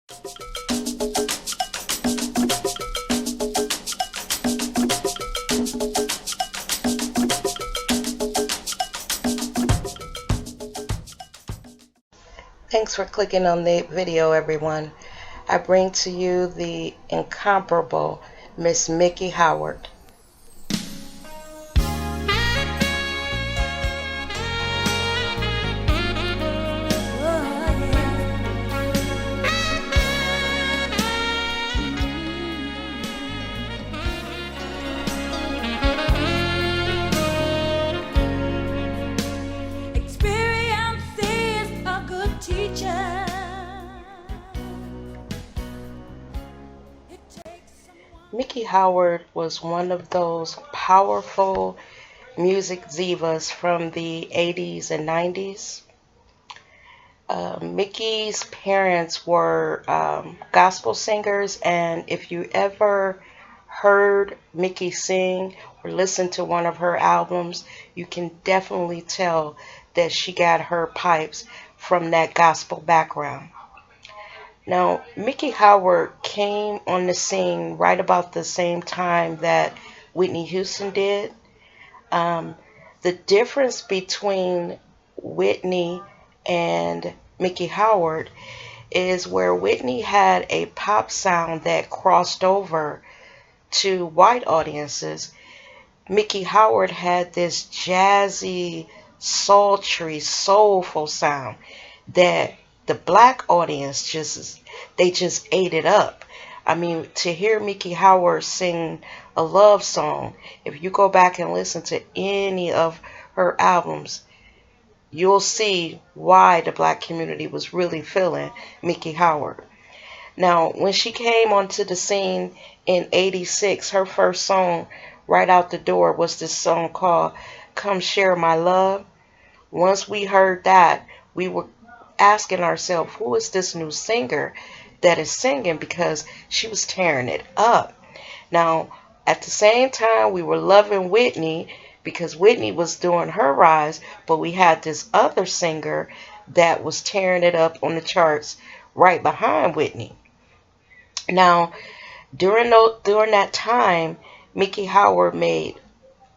Thanks for clicking on the video, everyone. I bring to you the incomparable Miss Miki Howard. Miki Howard was one of those powerful music divas from the 80s and 90s. Miki's parents were gospel singers, and if you ever heard Miki sing or listened to one of her albums, you can definitely tell that she got her pipes from that gospel background. Now, Miki Howard came on the scene right about the same time that Whitney Houston did. The difference between Whitney and Miki Howard is where Whitney had a pop sound that crossed over to white audiences. Miki Howard had this jazzy, sultry, soulful sound that the black audience just ate it up. I mean, to hear Miki Howard sing a love song, if you go back and listen to any of her albums, you'll see why the black community was really feeling Miki Howard. Now, when she came onto the scene in '86, her first song right out the door was this song called Come Share My Love. Once we heard that, we were asking ourselves, who is this new singer that is singing, because she was tearing it up. Now, at the same time, we were loving Whitney because Whitney was doing her rise, but we had this other singer that was tearing it up on the charts right behind Whitney. Now, during that time, Miki Howard made,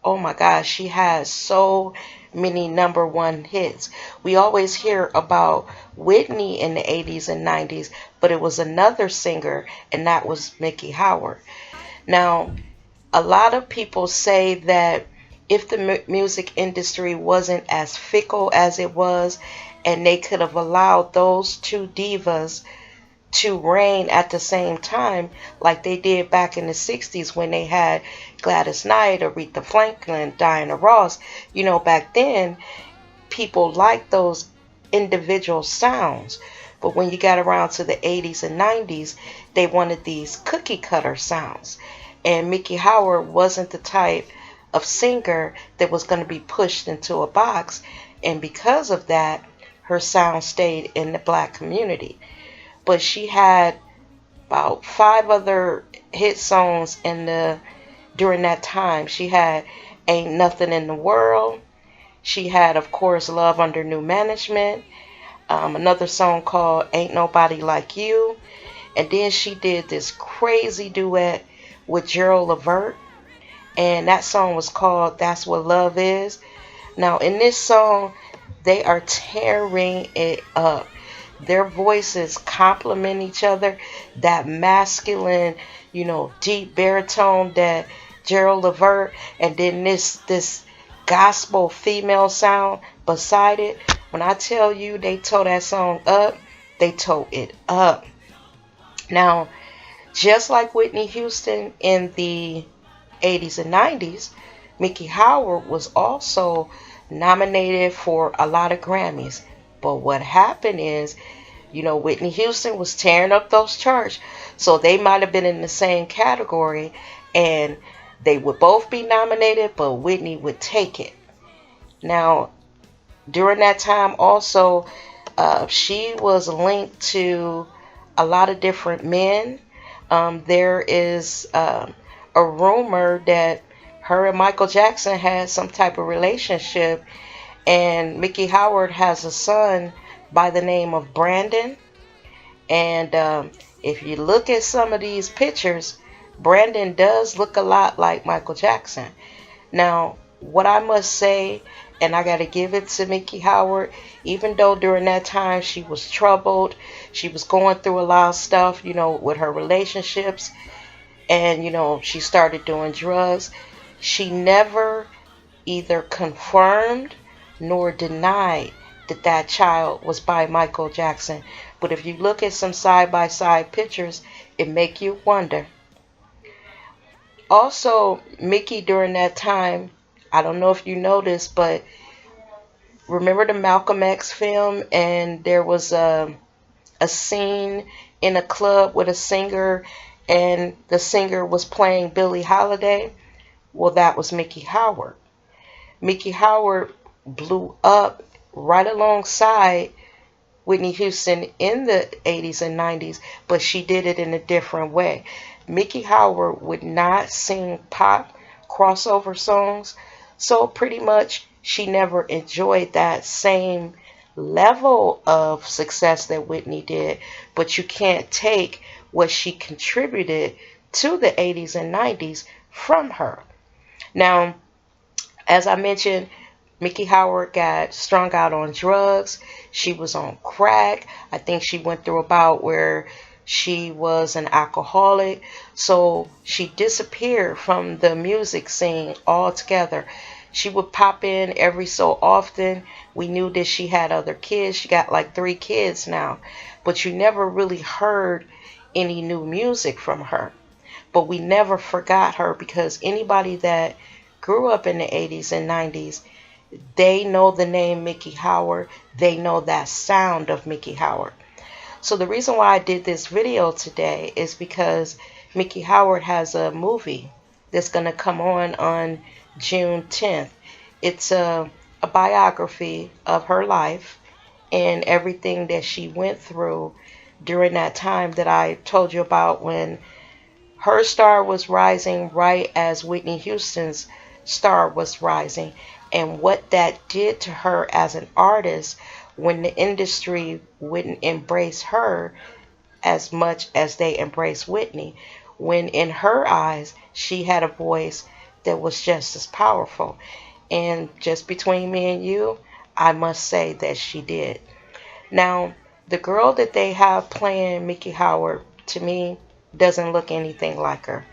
oh my gosh, she has so many number one hits. We always hear about Whitney in the 80s and 90s, but it was another singer, and that was Miki Howard. Now, a lot of people say that if the music industry wasn't as fickle as it was, and they could have allowed those two divas to reign at the same time like they did back in the 60s when they had Gladys Knight, Aretha Franklin, Diana Ross. You know, back then people liked those individual sounds, but when you got around to the 80s and 90s, they wanted these cookie cutter sounds, and Miki Howard wasn't the type of singer that was going to be pushed into a box, and because of that, her sound stayed in the black community. But she had about 5 other hit songs during that time. She had Ain't Nothing in the World. She had, of course, Love Under New Management. Another song called Ain't Nobody Like You. And then she did this crazy duet with Gerald Levert, and that song was called That's What Love Is. Now, in this song, they are tearing it up. Their voices complement each other. That masculine, deep baritone that Gerald Levert, and then this gospel female sound beside it. When I tell you they tore that song up, they tore it up. Now, just like Whitney Houston in the 80s and 90s, Miki Howard was also nominated for a lot of Grammys. But what happened is, Whitney Houston was tearing up those charts, so they might have been in the same category, and they would both be nominated, but Whitney would take it. Now, during that time also, she was linked to a lot of different men. There is a rumor that her and Michael Jackson had some type of relationship, and Miki Howard has a son by the name of Brandon, And if you look at some of these pictures, Brandon does look a lot like Michael Jackson. Now, what I must say, and I got to give it to Miki Howard, even though during that time she was troubled, she was going through a lot of stuff, with her relationships, and, she started doing drugs. She never either confirmed nor denied that that child was by Michael Jackson. But if you look at some side-by-side pictures, it make you wonder. Also, Miki during that time, I don't know if you noticed, but remember the Malcolm X film, and there was a scene in a club with a singer, and the singer was playing Billie Holiday? Well, that was Miki Howard. Miki Howard blew up right alongside Whitney Houston in the 80s and 90s, but she did it in a different way. Miki Howard would not sing pop crossover songs, so pretty much she never enjoyed that same level of success that Whitney did, but you can't take what she contributed to the 80s and 90s from her. Now, as I mentioned, Miki Howard got strung out on drugs. She was on crack. I think she went through a bout where she was an alcoholic. So she disappeared from the music scene altogether. She would pop in every so often. We knew that she had other kids. She got like 3 kids now. But you never really heard any new music from her. But we never forgot her, because anybody that grew up in the 80s and 90s, they know the name Miki Howard. They know that sound of Miki Howard. So the reason why I did this video today is because Miki Howard has a movie that's going to come on June 10th. It's a biography of her life and everything that she went through during that time that I told you about, when her star was rising right as Whitney Houston's star was rising, and what that did to her as an artist when the industry wouldn't embrace her as much as they embraced Whitney, when in her eyes she had a voice that was just as powerful. And just between me and you, I must say that she did. Now, the girl that they have playing Miki Howard, to me, doesn't look anything like her.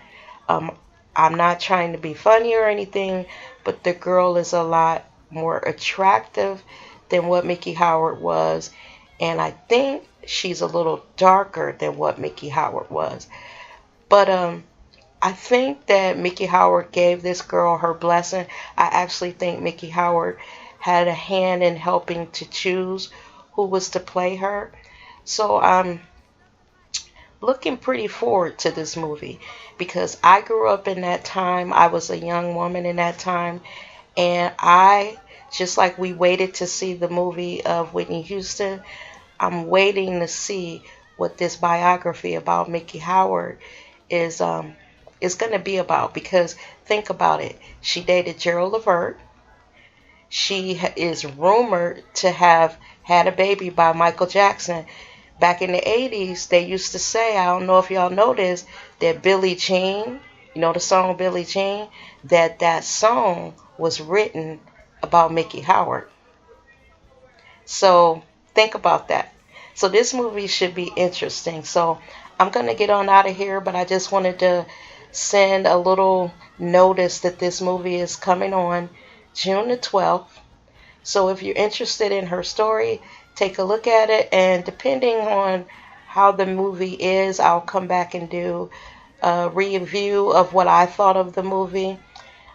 Um, I'm not trying to be funny or anything, but the girl is a lot more attractive than what Miki Howard was. And I think she's a little darker than what Miki Howard was. But I think that Miki Howard gave this girl her blessing. I actually think Miki Howard had a hand in helping to choose who was to play her. So I'm looking pretty forward to this movie, because I grew up in that time. I was a young woman in that time, and just like we waited to see the movie of Whitney Houston, I'm waiting to see what this biography about Miki Howard is going to be about. Because think about it, she dated Gerald Levert. She is rumored to have had a baby by Michael Jackson. Back in the 80s, they used to say, I don't know if y'all know this, that Billie Jean, the song Billie Jean, that song was written about Miki Howard. So think about that. So this movie should be interesting. So I'm going to get on out of here, but I just wanted to send a little notice that this movie is coming on June the 12th. So if you're interested in her story, take a look at it, and depending on how the movie is, I'll come back and do a review of what I thought of the movie.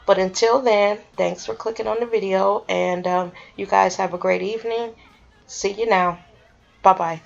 But until then, thanks for clicking on the video, and you guys have a great evening. See you now. Bye-bye.